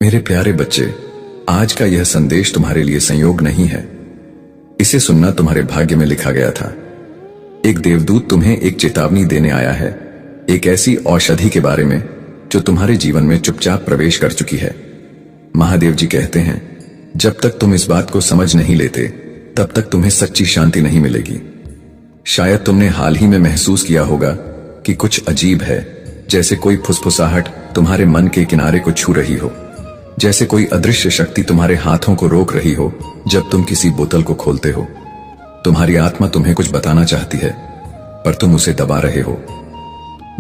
मेरे प्यारे बच्चे, आज का यह संदेश तुम्हारे लिए संयोग नहीं है। इसे सुनना तुम्हारे भाग्य में लिखा गया था। एक देवदूत तुम्हें एक चेतावनी देने आया है, एक ऐसी औषधि के बारे में जो तुम्हारे जीवन में चुपचाप प्रवेश कर चुकी है। महादेव जी कहते हैं, जब तक तुम इस बात को समझ नहीं लेते तब तक तुम्हें सच्ची शांति नहीं मिलेगी। शायद तुमने हाल ही में महसूस किया होगा कि कुछ अजीब है, जैसे कोई फुसफुसाहट तुम्हारे मन के किनारे को छू रही हो, जैसे कोई अदृश्य शक्ति तुम्हारे हाथों को रोक रही हो जब तुम किसी बोतल को खोलते हो। तुम्हारी आत्मा तुम्हें कुछ बताना चाहती है, पर तुम उसे दबा रहे हो।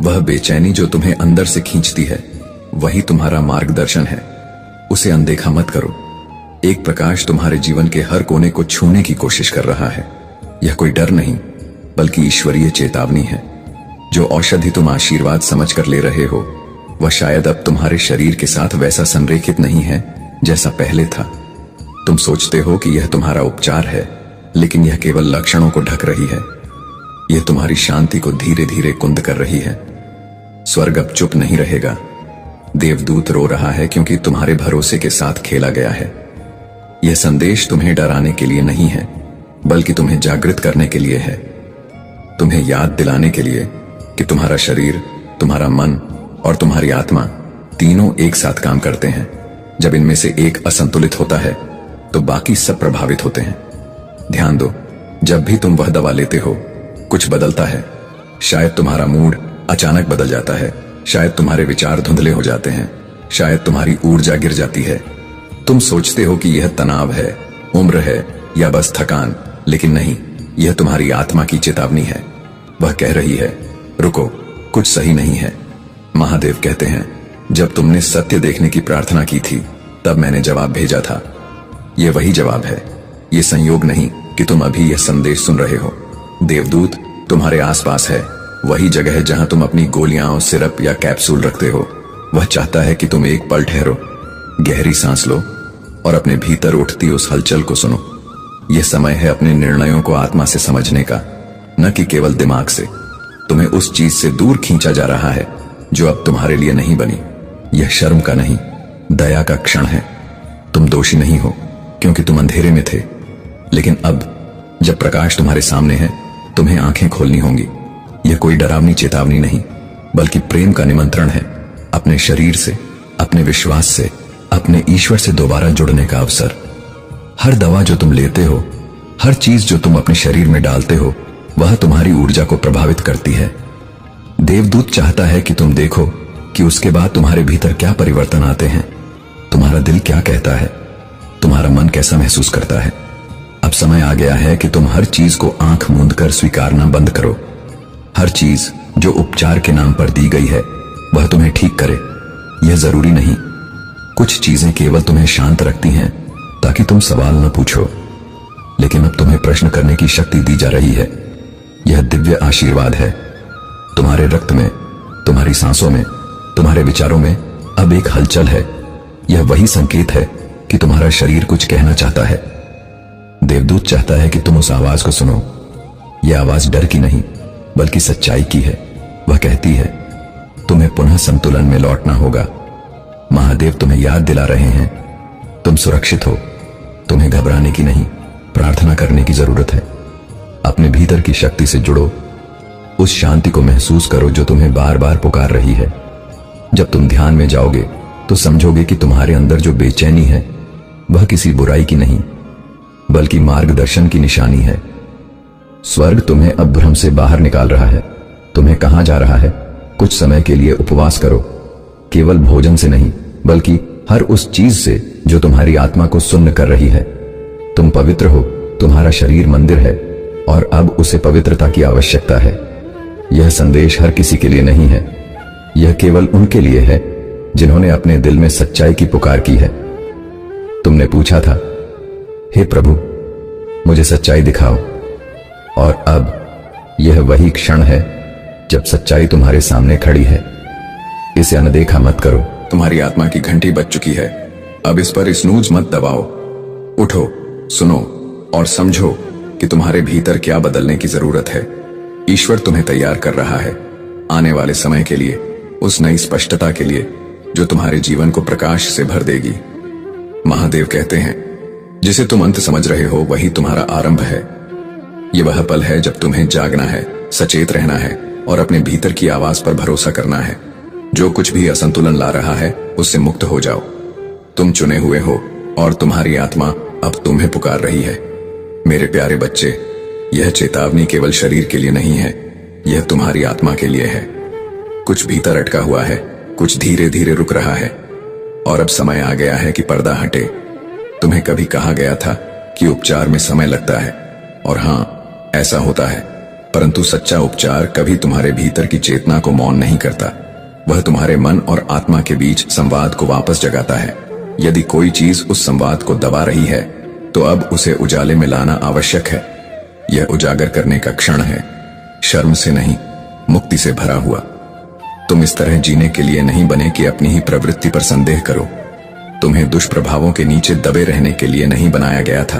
वह बेचैनी जो तुम्हें अंदर से खींचती है, वही तुम्हारा मार्गदर्शन है। उसे अनदेखा मत करो। एक प्रकाश तुम्हारे जीवन के हर कोने को छूने की कोशिश कर रहा है। यह कोई डर नहीं, बल्कि ईश्वरीय चेतावनी है। जो औषधि तुम आशीर्वाद समझकर ले रहे हो, वह शायद अब तुम्हारे शरीर के साथ वैसा संरेखित नहीं है जैसा पहले था। तुम सोचते हो कि यह तुम्हारा उपचार है, लेकिन यह केवल लक्षणों को ढक रही है। यह तुम्हारी शांति को धीरे धीरे कुंद कर रही है। स्वर्ग अब चुप नहीं रहेगा। देवदूत रो रहा है क्योंकि तुम्हारे भरोसे के साथ खेला गया है। यह संदेश तुम्हें डराने के लिए नहीं है, बल्कि तुम्हें जागृत करने के लिए है। तुम्हें याद दिलाने के लिए कि तुम्हारा शरीर, तुम्हारा मन और तुम्हारी आत्मा तीनों एक साथ काम करते हैं। जब इनमें से एक असंतुलित होता है तो बाकी सब प्रभावित होते हैं। ध्यान दो, जब भी तुम वह दवा लेते हो, कुछ बदलता है। शायद तुम्हारा मूड अचानक बदल जाता है, शायद तुम्हारे विचार धुंधले हो जाते हैं, शायद तुम्हारी ऊर्जा गिर जाती है। तुम सोचते हो कि यह तनाव है, उम्र है या बस थकान, लेकिन नहीं, यह तुम्हारी आत्मा की चेतावनी है। वह कह रही है, रुको, कुछ सही नहीं है। महादेव कहते हैं, जब तुमने सत्य देखने की प्रार्थना की थी, तब मैंने जवाब भेजा था। यह वही जवाब है। यह संयोग नहीं कि तुम अभी यह संदेश सुन रहे हो। देवदूत तुम्हारे आसपास है, वही जगह है जहां तुम अपनी गोलियां और सिरप या कैप्सूल रखते हो। वह चाहता है कि तुम एक पल ठहरो, गहरी सांस लो और अपने भीतर उठती उस हलचल को सुनो। यह समय है अपने निर्णयों को आत्मा से समझने का, न कि केवल दिमाग से। तुम्हें उस चीज से दूर खींचा जा रहा है जो अब तुम्हारे लिए नहीं बनी। यह शर्म का नहीं, दया का क्षण है। तुम दोषी नहीं हो क्योंकि तुम अंधेरे में थे, लेकिन अब जब प्रकाश तुम्हारे सामने है, तुम्हें आंखें खोलनी होंगी। यह कोई डरावनी चेतावनी नहीं, बल्कि प्रेम का निमंत्रण है। अपने शरीर से, अपने विश्वास से, अपने ईश्वर से दोबारा जुड़ने का अवसर। हर दवा जो तुम लेते हो, हर चीज जो तुम अपने शरीर में डालते हो, वह तुम्हारी ऊर्जा को प्रभावित करती है। देवदूत चाहता है कि तुम देखो कि उसके बाद तुम्हारे भीतर क्या परिवर्तन आते हैं। तुम्हारा दिल क्या कहता है, तुम्हारा मन कैसा महसूस करता है। अब समय आ गया है कि तुम हर चीज को आंख मूंद कर स्वीकारना बंद करो। हर चीज जो उपचार के नाम पर दी गई है, वह तुम्हें ठीक करे। यह जरूरी नहीं। कुछ चीजें केवल तुम्हें शांत रखती हैं ताकि तुम सवाल न पूछो, लेकिन अब तुम्हें प्रश्न करने की शक्ति दी जा रही है। यह दिव्य आशीर्वाद है। तुम्हारे रक्त में, तुम्हारी सांसों में, तुम्हारे विचारों में अब एक हलचल है। यह वही संकेत है कि तुम्हारा शरीर कुछ कहना चाहता है। देवदूत चाहता है कि तुम उस आवाज को सुनो। यह आवाज डर की नहीं, बल्कि सच्चाई की है। वह कहती है, तुम्हें पुनः संतुलन में लौटना होगा। महादेव तुम्हें याद दिला रहे हैं, तुम सुरक्षित हो। तुम्हें घबराने की नहीं, प्रार्थना करने की जरूरत है। अपने भीतर की शक्ति से जुड़ो। उस शांति को महसूस करो जो तुम्हें बार बार पुकार रही है। जब तुम ध्यान में जाओगे तो समझोगे कि तुम्हारे अंदर जो बेचैनी है, वह किसी बुराई की नहीं, बल्कि मार्गदर्शन की निशानी है। स्वर्ग तुम्हें अब भ्रम से बाहर निकाल रहा है। तुम्हें कहा जा रहा है, कुछ समय के लिए उपवास करो। केवल भोजन से नहीं, बल्कि हर उस चीज से जो तुम्हारी आत्मा को सुन्न कर रही है। तुम पवित्र हो, तुम्हारा शरीर मंदिर है और अब उसे पवित्रता की आवश्यकता है। यह संदेश हर किसी के लिए नहीं है। यह केवल उनके लिए है जिन्होंने अपने दिल में सच्चाई की पुकार की है। तुमने पूछा था, हे प्रभु, मुझे सच्चाई दिखाओ, और अब यह वही क्षण है जब सच्चाई तुम्हारे सामने खड़ी है। इसे अनदेखा मत करो। तुम्हारी आत्मा की घंटी बज चुकी है। अब इस पर स्नूज मत दबाओ। उठो, सुनो और समझो कि तुम्हारे भीतर क्या बदलने की जरूरत है। ईश्वर तुम्हें तैयार कर रहा है आने वाले समय के लिए, उस नई स्पष्टता के लिए जो तुम्हारे जीवन को प्रकाश से भर देगी। महादेव कहते हैं, जिसे तुम अंत समझ रहे हो वही तुम्हारा आरंभ है। ये वह पल है जब तुम्हें जागना है, सचेत रहना है और अपने भीतर की आवाज पर भरोसा करना है। जो कुछ भी असंतुलन ला रहा है उससे मुक्त हो जाओ। तुम चुने हुए हो और तुम्हारी आत्मा अब तुम्हें पुकार रही है। मेरे प्यारे बच्चे, यह चेतावनी केवल शरीर के लिए नहीं है, यह तुम्हारी आत्मा के लिए है। कुछ भीतर अटका हुआ है, कुछ धीरे धीरे रुक रहा है और अब समय आ गया है कि पर्दा हटे। तुम्हें कभी कहा गया था कि उपचार में समय लगता है, और हां, ऐसा होता है, परंतु सच्चा उपचार कभी तुम्हारे भीतर की चेतना को मौन नहीं करता। वह तुम्हारे मन और आत्मा के बीच संवाद को वापस जगाता है। यदि कोई चीज उस संवाद को दबा रही है तो अब उसे उजाले में लाना आवश्यक है। यह उजागर करने का क्षण है, शर्म से नहीं, मुक्ति से भरा हुआ। तुम इस तरह जीने के लिए नहीं बने कि अपनी ही प्रवृत्ति पर संदेह करो। तुम्हें दुष्प्रभावों के नीचे दबे रहने के लिए नहीं बनाया गया था।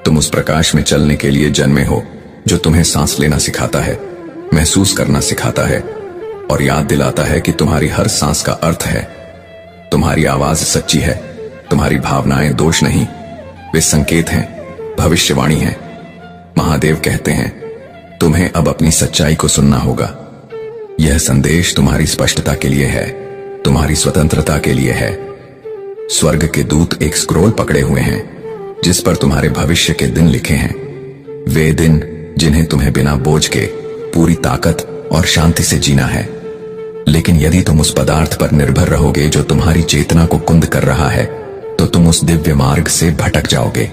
तुम उस प्रकाश में चलने के लिए जन्मे हो जो तुम्हें सांस लेना सिखाता है, महसूस करना सिखाता है और याद दिलाता है कि तुम्हारी हर सांस का अर्थ है। तुम्हारी आवाज सच्ची है, तुम्हारी भावनाएं दोष नहीं, वे संकेत हैं, भविष्यवाणी है। महादेव कहते हैं, तुम्हें अब अपनी सच्चाई को सुनना होगा। यह संदेश तुम्हारी स्पष्टता के लिए है, तुम्हारी स्वतंत्रता के लिए है। स्वर्ग के दूत एक स्क्रोल पकड़े हुए हैं जिस पर तुम्हारे भविष्य के दिन लिखे हैं, वे दिन जिन्हें तुम्हें बिना बोझ के पूरी ताकत और शांति से जीना है। लेकिन यदि तुम उस पदार्थ पर निर्भर रहोगे जो तुम्हारी चेतना को कुंद कर रहा है, तो तुम उस दिव्य मार्ग से भटक जाओगे।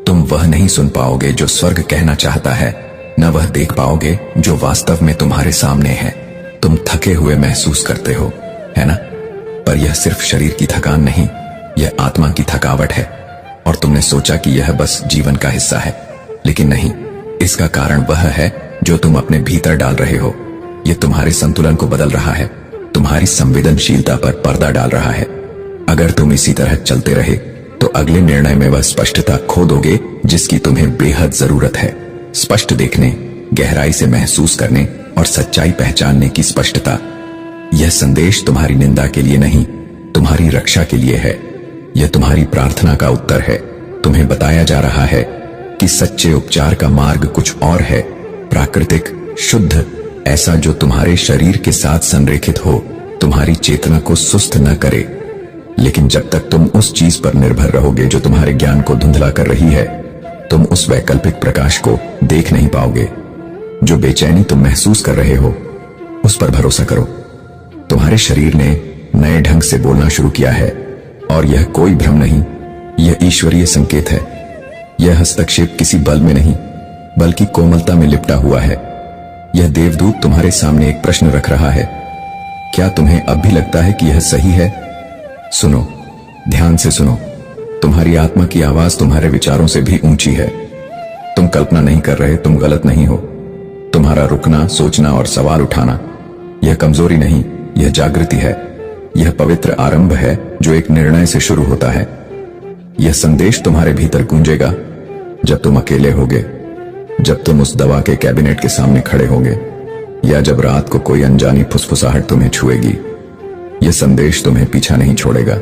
तुम वह नहीं सुन पाओगे जो स्वर्ग कहना चाहता है, न वह देख पाओगे जो वास्तव में तुम्हारे सामने है। तुम थके हुए महसूस करते हो, है ना? पर यह सिर्फ शरीर की थकान नहीं, यह आत्मा की थकावट है। और तुमने सोचा कि यह बस जीवन का हिस्सा है, लेकिन नहीं, इसका कारण वह है जो तुम अपने भीतर डाल रहे हो। यह तुम्हारे संतुलन को बदल रहा है, तुम्हारी संवेदनशीलता पर पर्दा डाल रहा है। अगर तुम इसी तरह चलते रहे तो अगले निर्णय में वह स्पष्टता खो दोगे जिसकी तुम्हें बेहद जरूरत है। स्पष्ट देखने, गहराई से महसूस करने और सच्चाई पहचानने की स्पष्टता। यह संदेश तुम्हारी निंदा के लिए नहीं, तुम्हारी रक्षा के लिए है। यह तुम्हारी प्रार्थना का उत्तर है। तुम्हें बताया जा रहा है कि सच्चे उपचार का मार्ग कुछ और है, प्राकृतिक, शुद्ध, ऐसा जो तुम्हारे शरीर के साथ संरेखित हो, तुम्हारी चेतना को सुस्त न करे। लेकिन जब तक तुम उस चीज पर निर्भर रहोगे जो तुम्हारे ज्ञान को धुंधला कर रही है, तुम उस वैकल्पिक प्रकाश को देख नहीं पाओगे। जो बेचैनी तुम महसूस कर रहे हो, उस पर भरोसा करो। तुम्हारे शरीर ने नए ढंग से बोलना शुरू किया है और यह कोई भ्रम नहीं, यह ईश्वरीय संकेत है। यह हस्तक्षेप किसी बल में नहीं, बल्कि कोमलता में लिपटा हुआ है। यह देवदूत तुम्हारे सामने एक प्रश्न रख रहा है, क्या तुम्हें अब भी लगता है कि यह सही है? सुनो, ध्यान से सुनो। तुम्हारी आत्मा की आवाज तुम्हारे विचारों से भी ऊंची है। तुम कल्पना नहीं कर रहे, तुम गलत नहीं हो। तुम्हारा रुकना, सोचना और सवाल उठाना, यह कमजोरी नहीं, यह जागृति है। यह पवित्र आरंभ है जो एक निर्णय से शुरू होता है। यह संदेश तुम्हारे भीतर गूंजेगा जब तुम अकेले होगे, जब तुम उस दवा के कैबिनेट के सामने खड़े होगे, या जब रात को कोई अनजानी फुसफुसाहट तुम्हें छुएगी। यह संदेश तुम्हें पीछा नहीं छोड़ेगा,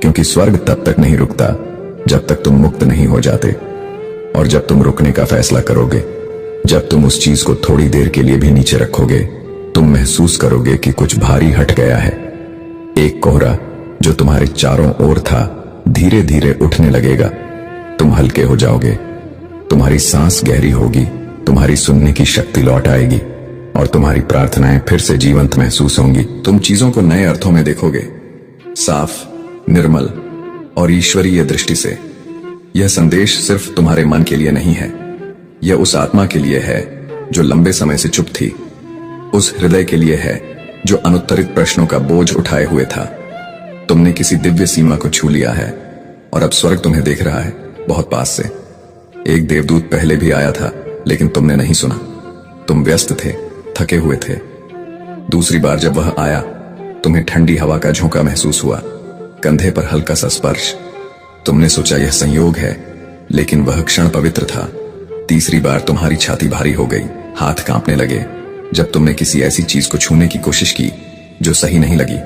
क्योंकि स्वर्ग तब तक नहीं रुकता जब तक तुम मुक्त नहीं हो जाते। और जब तुम रुकने का फैसला करोगे, जब तुम उस चीज को थोड़ी देर के लिए भी नीचे रखोगे, तुम महसूस करोगे कि कुछ भारी हट गया है। एक कोहरा जो तुम्हारे चारों ओर था धीरे धीरे उठने लगेगा। तुम हल्के हो जाओगे, तुम्हारी सांस गहरी होगी, तुम्हारी सुनने की शक्ति लौट आएगी और तुम्हारी प्रार्थनाएं फिर से जीवंत महसूस होंगी। तुम चीजों को नए अर्थों में देखोगे, साफ, निर्मल और ईश्वरीय दृष्टि से। यह संदेश सिर्फ तुम्हारे मन के लिए नहीं है, यह उस आत्मा के लिए है जो लंबे समय से चुप थी, उस हृदय के लिए है जो अनुत्तरित प्रश्नों का बोझ उठाए हुए था। तुमने किसी दिव्य सीमा को छू लिया है और अब स्वर्ग तुम्हें देख रहा है, बहुत पास से। एक देवदूत पहले भी आया था, लेकिन तुमने नहीं सुना। तुम व्यस्त थे, थके हुए थे। दूसरी बार जब वह आया, तुम्हें ठंडी हवा का झोंका महसूस हुआ, कंधे पर हल्का सा स्पर्श। तुमने सोचा यह संयोग है, लेकिन वह क्षण पवित्र था। तीसरी बार तुम्हारी छाती भारी हो गई, हाथ कांपने लगे जब तुमने किसी ऐसी चीज को छूने की कोशिश की जो सही नहीं लगी।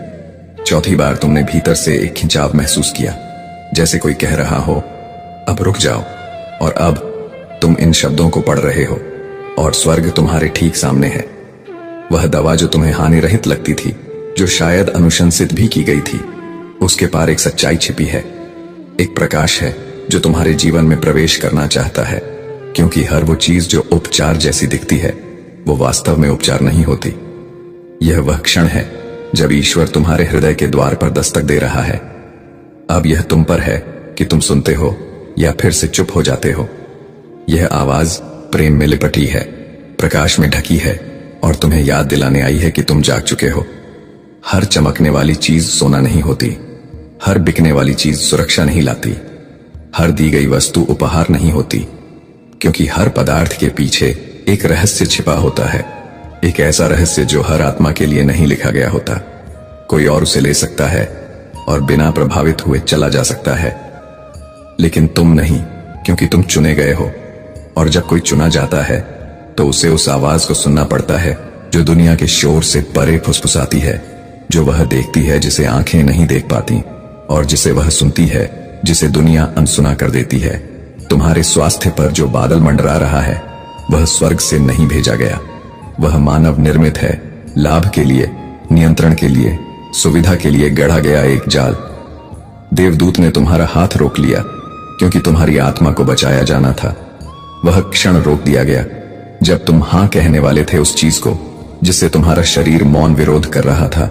चौथी बार तुमने भीतर से एक खिंचाव महसूस किया, जैसे कोई कह रहा हो अब रुक जाओ। और अब तुम इन शब्दों को पढ़ रहे हो और स्वर्ग तुम्हारे ठीक सामने है। वह दवा जो तुम्हें हानि रहित लगती थी, जो शायद अनुशंसित भी की गई थी, उसके पार एक सच्चाई छिपी है, एक प्रकाश है जो तुम्हारे जीवन में प्रवेश करना चाहता है। क्योंकि हर वो चीज जो उपचार जैसी दिखती है, वो वास्तव में उपचार नहीं होती। यह वह क्षण है जब ईश्वर तुम्हारे हृदय के द्वार पर दस्तक दे रहा है। अब यह तुम पर है कि तुम सुनते हो या फिर से चुप हो जाते हो। यह आवाज प्रेम में लिपटी है, प्रकाश में ढकी है और तुम्हें याद दिलाने आई है कि तुम जाग चुके हो। हर चमकने वाली चीज सोना नहीं होती, हर बिकने वाली चीज सुरक्षा नहीं लाती, हर दी गई वस्तु उपहार नहीं होती। क्योंकि हर पदार्थ के पीछे एक रहस्य छिपा होता है, एक ऐसा रहस्य जो हर आत्मा के लिए नहीं लिखा गया होता। कोई और उसे ले सकता है और बिना प्रभावित हुए चला जा सकता है, लेकिन तुम नहीं, क्योंकि तुम चुने गए हो। और जब कोई चुना जाता है तो उसे उस आवाज को सुनना पड़ता है जो दुनिया के शोर से परे फुसफुसाती है, जो वह देखती है जिसे आंखें नहीं देख पाती, और जिसे वह सुनती है जिसे दुनिया अनसुना कर देती है। तुम्हारे स्वास्थ्य पर जो बादल मंडरा रहा है, वह स्वर्ग से नहीं भेजा गया, वह मानव निर्मित है। लाभ के लिए, नियंत्रण के लिए, सुविधा के लिए गढ़ा गया एक जाल। देवदूत ने तुम्हारा हाथ रोक लिया क्योंकि तुम्हारी आत्मा को बचाया जाना था। वह क्षण रोक दिया गया जब तुम हां कहने वाले थे उस चीज को जिससे तुम्हारा शरीर मौन विरोध कर रहा था,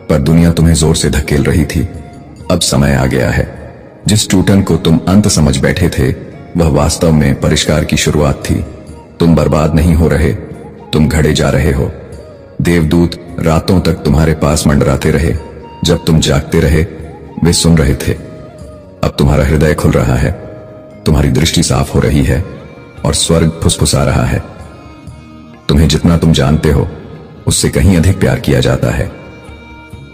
पर दुनिया तुम्हें जोर से धकेल रही थी। अब समय आ गया है। जिस टूटन को तुम अंत समझ बैठे थे, वह वास्तव में परिष्कार की शुरुआत थी। तुम बर्बाद नहीं हो रहे, तुम घड़े जा रहे हो। देवदूत रातों तक तुम्हारे पास मंडराते रहे। जब तुम जागते रहे, वे सुन रहे थे। अब तुम्हारा हृदय खुल रहा है, तुम्हारी दृष्टि साफ हो रही है और स्वर्ग फुसफुसा रहा है। तुम्हें जितना तुम जानते हो उससे कहीं अधिक प्यार किया जाता है।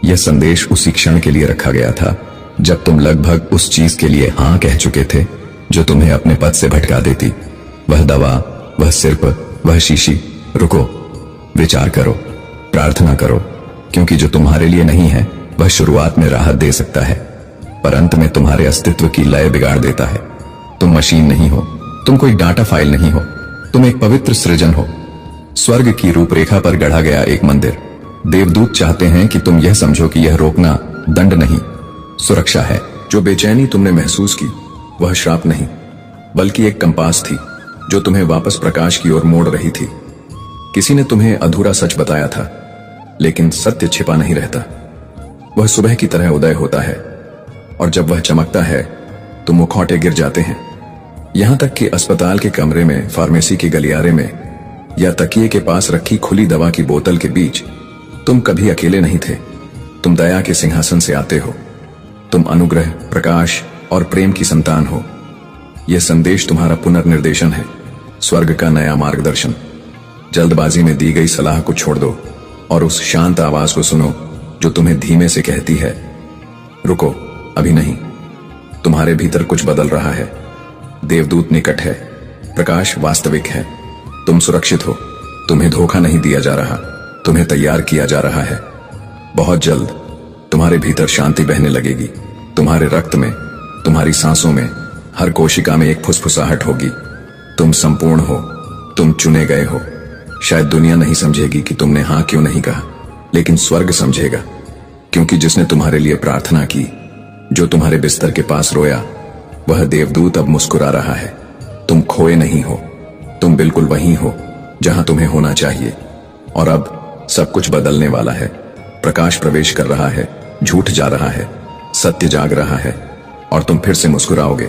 यह संदेश उसी क्षण के लिए रखा गया था जब तुम लगभग उस चीज के लिए हां कह चुके थे जो तुम्हें अपने पद से भटका देती। वह दवा, वह सिर्फ, वह शीशी। रुको, विचार करो, प्रार्थना करो, क्योंकि जो तुम्हारे लिए नहीं है वह शुरुआत में राहत दे सकता है, पर अंत में तुम्हारे अस्तित्व की लय बिगाड़ देता है। तुम मशीन नहीं हो, तुम कोई डाटा फाइल नहीं हो, तुम एक पवित्र सृजन हो, स्वर्ग की रूपरेखा पर गढ़ा गया एक मंदिर। देवदूत चाहते हैं कि तुम यह समझो कि यह रोकना दंड नहीं, सुरक्षा है। जो बेचैनी तुमने महसूस की, वह श्राप नहीं, बल्कि एक कंपास थी जो तुम्हें वापस प्रकाश की ओर मोड़ रही थी। किसी ने तुम्हें अधूरा सच बताया था, लेकिन सत्य छिपा नहीं रहता। वह सुबह की तरह उदय होता है, और जब वह चमकता है तो मुखौटे गिर जाते हैं। यहां तक कि अस्पताल के कमरे में, फार्मेसी के गलियारे में, या तकिए के पास रखी खुली दवा की बोतल के बीच तुम कभी अकेले नहीं थे। तुम दया के सिंहासन से आते हो। तुम अनुग्रह, प्रकाश और प्रेम की संतान हो। यह संदेश तुम्हारा पुनर्निर्देशन है, स्वर्ग का नया मार्गदर्शन। जल्दबाजी में दी गई सलाह को छोड़ दो और उस शांत आवाज को सुनो जो तुम्हें धीमे से कहती है, रुको, अभी नहीं। तुम्हारे भीतर कुछ बदल रहा है। देवदूत निकट है, प्रकाश वास्तविक है। तुम सुरक्षित हो, तुम्हें धोखा नहीं दिया जा रहा, तुम्हें तैयार किया जा रहा है। बहुत जल्द तुम्हारे भीतर शांति बहने लगेगी। तुम्हारे रक्त में, तुम्हारी सांसों में, हर कोशिका में एक फुसफुसाहट होगी। तुम संपूर्ण हो, तुम चुने गए हो। शायद दुनिया नहीं समझेगी कि तुमने हां क्यों नहीं कहा, लेकिन स्वर्ग समझेगा, क्योंकि जिसने तुम्हारे लिए प्रार्थना की, जो तुम्हारे बिस्तर के पास रोया, वह देवदूत अब मुस्कुरा रहा है। तुम खोए नहीं हो, तुम बिल्कुल वहीं हो जहां तुम्हें होना चाहिए। और अब सब कुछ बदलने वाला है। प्रकाश प्रवेश कर रहा है, झूठ जा रहा है, सत्य जाग रहा है, और तुम फिर से मुस्कुराओगे,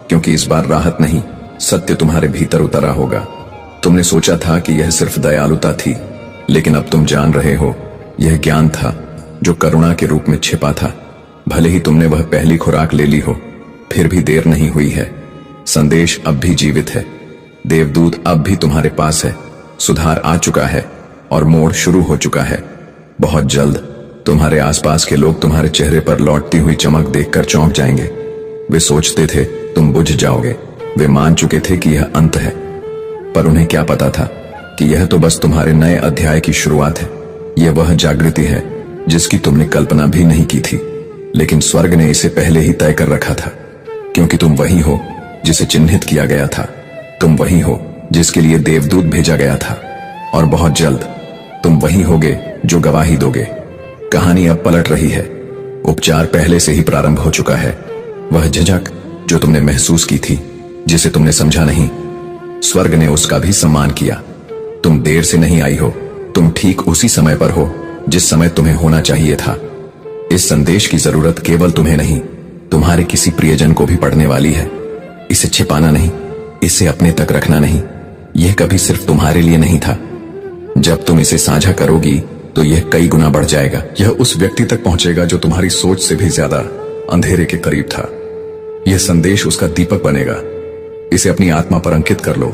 क्योंकि इस बार राहत नहीं, सत्य तुम्हारे भीतर उतरा होगा। तुमने सोचा था कि यह सिर्फ दयालुता थी, लेकिन अब तुम जान रहे हो, यह ज्ञान था जो करुणा के रूप में छिपा था। भले ही तुमने वह पहली खुराक ले ली हो, फिर भी देर नहीं हुई है। संदेश अब भी जीवित है। देवदूत अब भी तुम्हारे पास है। सुधार आ चुका है और मोड़ शुरू हो चुका है। बहुत जल्द तुम्हारे आसपास के लोग तुम्हारे चेहरे पर लौटती हुई चमक देखकर चौंक जाएंगे। वे सोचते थे तुम बुझ जाओगे, वे मान चुके थे कि यह अंत है, पर उन्हें क्या पता था कि यह तो बस तुम्हारे नए अध्याय की शुरुआत है। यह वह जागृति है जिसकी तुमने कल्पना भी नहीं की थी, लेकिन स्वर्ग ने इसे पहले ही तय कर रखा था, क्योंकि तुम वही हो जिसे चिन्हित किया गया था। तुम वही हो जिसके लिए देवदूत भेजा गया था, और बहुत जल्द तुम वही होगे जो गवाही दोगे। कहानी अब पलट रही है। उपचार पहले से ही प्रारंभ हो चुका है। वह झिझक जो तुमने महसूस की थी, जिसे तुमने समझा नहीं, स्वर्ग ने उसका भी सम्मान किया। तुम देर से नहीं आई हो, तुम ठीक उसी समय पर हो जिस समय तुम्हें होना चाहिए था। इस संदेश की जरूरत केवल तुम्हें नहीं, तुम्हारे किसी प्रियजन को भी पढ़ने वाली है। इसे छिपाना नहीं, इसे अपने तक रखना नहीं। यह कभी सिर्फ तुम्हारे लिए नहीं था। जब तुम इसे साझा करोगी तो यह कई गुना बढ़ जाएगा। यह उस व्यक्ति तक पहुंचेगा जो तुम्हारी सोच से भी ज्यादा अंधेरे के करीब था। यह संदेश उसका दीपक बनेगा। इसे अपनी आत्मा पर अंकित कर लो।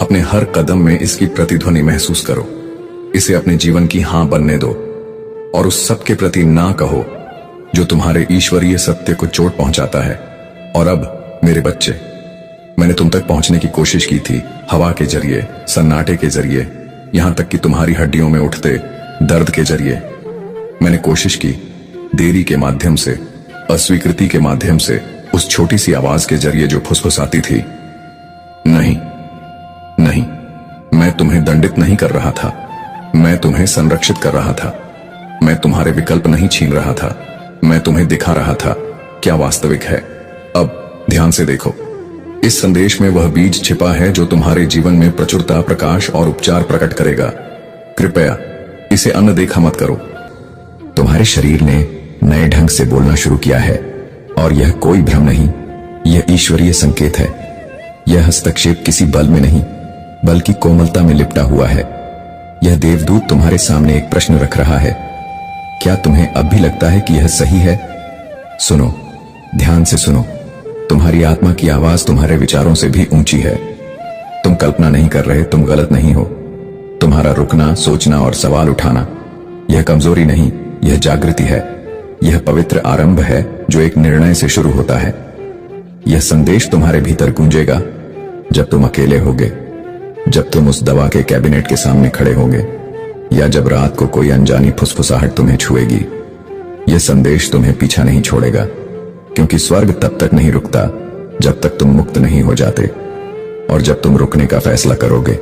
अपने हर कदम में इसकी प्रतिध्वनि महसूस करो। इसे अपने जीवन की हां बनने दो, और उस सब के प्रति ना कहो जो तुम्हारे ईश्वरीय सत्य को चोट पहुंचाता है। और अब मेरे बच्चे, मैंने तुम तक पहुंचने की कोशिश की थी, हवा के जरिए, सन्नाटे के जरिए, यहां तक कि तुम्हारी हड्डियों में उठते दर्द के जरिए। मैंने कोशिश की, देरी के माध्यम से, अस्वीकृति के माध्यम से, उस छोटी सी आवाज के जरिए जो फुसफुसाती थी। नहीं नहीं, मैं तुम्हें दंडित नहीं कर रहा था, मैं तुम्हें संरक्षित कर रहा था। मैं तुम्हारे विकल्प नहीं छीन रहा था, मैं तुम्हें दिखा रहा था क्या वास्तविक है। अब ध्यान से देखो। इस संदेश में वह बीज छिपा है जो तुम्हारे जीवन में प्रचुरता, प्रकाश और उपचार प्रकट करेगा। कृपया इसे अनदेखा मत करो। तुम्हारे शरीर ने नए ढंग से बोलना शुरू किया है, और यह कोई भ्रम नहीं, यह ईश्वरीय संकेत है। यह हस्तक्षेप किसी बल में नहीं, बल्कि कोमलता में लिपटा हुआ है। यह देवदूत तुम्हारे सामने एक प्रश्न रख रहा है। क्या तुम्हें अब भी लगता है कि यह सही है? सुनो, ध्यान से सुनो। तुम्हारी आत्मा की आवाज तुम्हारे विचारों से भी ऊंची है। तुम कल्पना नहीं कर रहे, तुम गलत नहीं हो। तुम्हारा रुकना, सोचना और सवाल उठाना, यह कमजोरी नहीं, यह जागृति है। यह पवित्र आरंभ है जो एक निर्णय से शुरू होता है। यह संदेश तुम्हारे भीतर गूंजेगा जब तुम अकेले होगे, जब तुम उस दवा के कैबिनेट के सामने खड़े होगे, या जब रात को कोई अनजानी फुसफुसाहट तुम्हें छुएगी। यह संदेश तुम्हें पीछा नहीं छोड़ेगा, क्योंकि स्वर्ग तब तक नहीं रुकता जब तक तुम मुक्त नहीं हो जाते। और जब तुम रुकने का फैसला करोगे,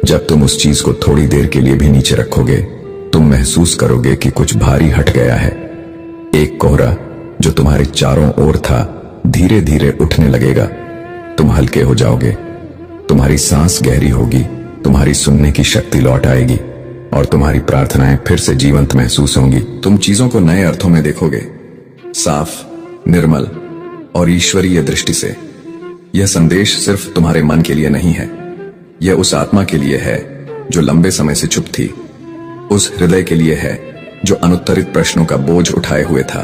जब तुम उस चीज को थोड़ी देर के लिए भी नीचे रखोगे, तुम महसूस करोगे कि कुछ भारी हट गया है। एक कोहरा जो तुम्हारे चारों ओर था धीरे धीरे उठने लगेगा। तुम हल्के हो जाओगे, तुम्हारी सांस गहरी होगी, तुम्हारी सुनने की शक्ति लौट आएगी, और तुम्हारी प्रार्थनाएं फिर से जीवंत महसूस होंगी। तुम चीजों को नए अर्थों में देखोगे, साफ, निर्मल और ईश्वरीय दृष्टि से। यह संदेश सिर्फ तुम्हारे मन के लिए नहीं है, यह उस आत्मा के लिए है जो लंबे समय से चुप थी, उस हृदय के लिए है जो अनुत्तरित प्रश्नों का बोझ उठाए हुए था।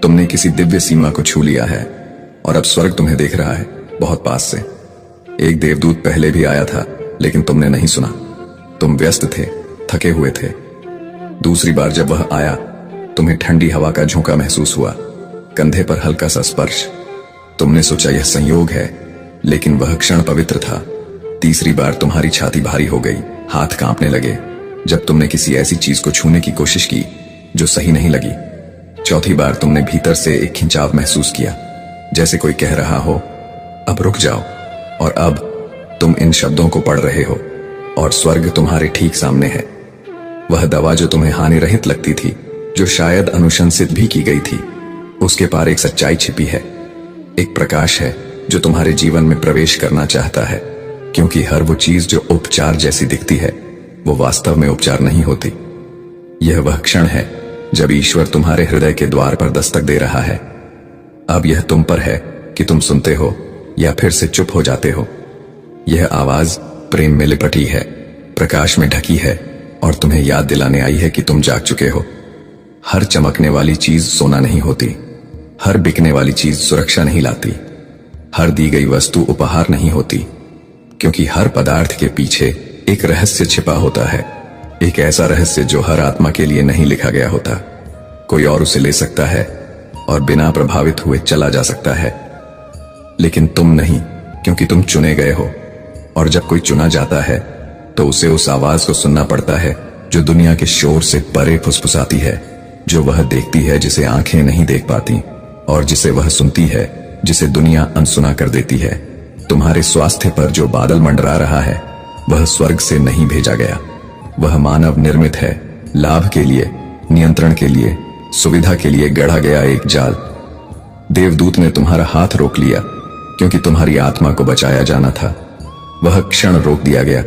तुमने किसी दिव्य सीमा को छू लिया है, और अब स्वर्ग तुम्हें देख रहा है, बहुत पास से। एक देवदूत पहले भी आया था, लेकिन तुमने नहीं सुना। तुम व्यस्त थे, थके हुए थे। दूसरी बार जब वह आया, तुम्हें ठंडी हवा का झोंका महसूस हुआ, कंधे पर हल्का सा स्पर्श। तुमने सोचा यह संयोग है, लेकिन वह क्षण पवित्र था। तीसरी बार तुम्हारी छाती भारी हो गई, हाथ कांपने लगे जब तुमने किसी ऐसी चीज को छूने की कोशिश की जो सही नहीं लगी। चौथी बार तुमने भीतर से एक खिंचाव महसूस किया, जैसे कोई कह रहा हो, अब रुक जाओ। और अब तुम इन शब्दों को पढ़ रहे हो, और स्वर्ग तुम्हारे ठीक सामने है। वह दवा जो तुम्हें हानि रहित लगती थी, जो शायद अनुशंसित भी की गई थी, उसके पार एक सच्चाई छिपी है, एक प्रकाश है जो तुम्हारे जीवन में प्रवेश करना चाहता है। क्योंकि हर वो चीज जो उपचार जैसी दिखती है, वो वास्तव में उपचार नहीं होती। यह वह क्षण है जब ईश्वर तुम्हारे हृदय के द्वार पर दस्तक दे रहा है। अब यह तुम पर है कि तुम सुनते हो या फिर से चुप हो जाते हो। यह आवाज प्रेम में लिपटी है, प्रकाश में ढकी है, और तुम्हें याद दिलाने आई है कि तुम जाग चुके हो। हर चमकने वाली चीज सोना नहीं होती, हर बिकने वाली चीज सुरक्षा नहीं लाती, हर दी गई वस्तु उपहार नहीं होती, क्योंकि हर पदार्थ के पीछे एक रहस्य छिपा होता है, एक ऐसा रहस्य जो हर आत्मा के लिए नहीं लिखा गया होता। कोई और उसे ले सकता है और बिना प्रभावित हुए चला जा सकता है, लेकिन तुम नहीं, क्योंकि तुम चुने गए हो। और जब कोई चुना जाता है तो उसे उस आवाज को सुनना पड़ता है जो दुनिया के शोर से परे फुसफुसाती है। जो वह देखती है जिसे आंखें नहीं देख पाती, और जिसे वह सुनती है जिसे दुनिया अनसुना कर देती है। तुम्हारे स्वास्थ्य पर जो बादल मंडरा रहा है वह स्वर्ग से नहीं भेजा गया, वह मानव निर्मित है। लाभ के लिए, नियंत्रण के लिए, सुविधा के लिए गढ़ा गया एक जाल। देवदूत ने तुम्हारा हाथ रोक लिया क्योंकि तुम्हारी आत्मा को बचाया जाना था। वह क्षण रोक दिया गया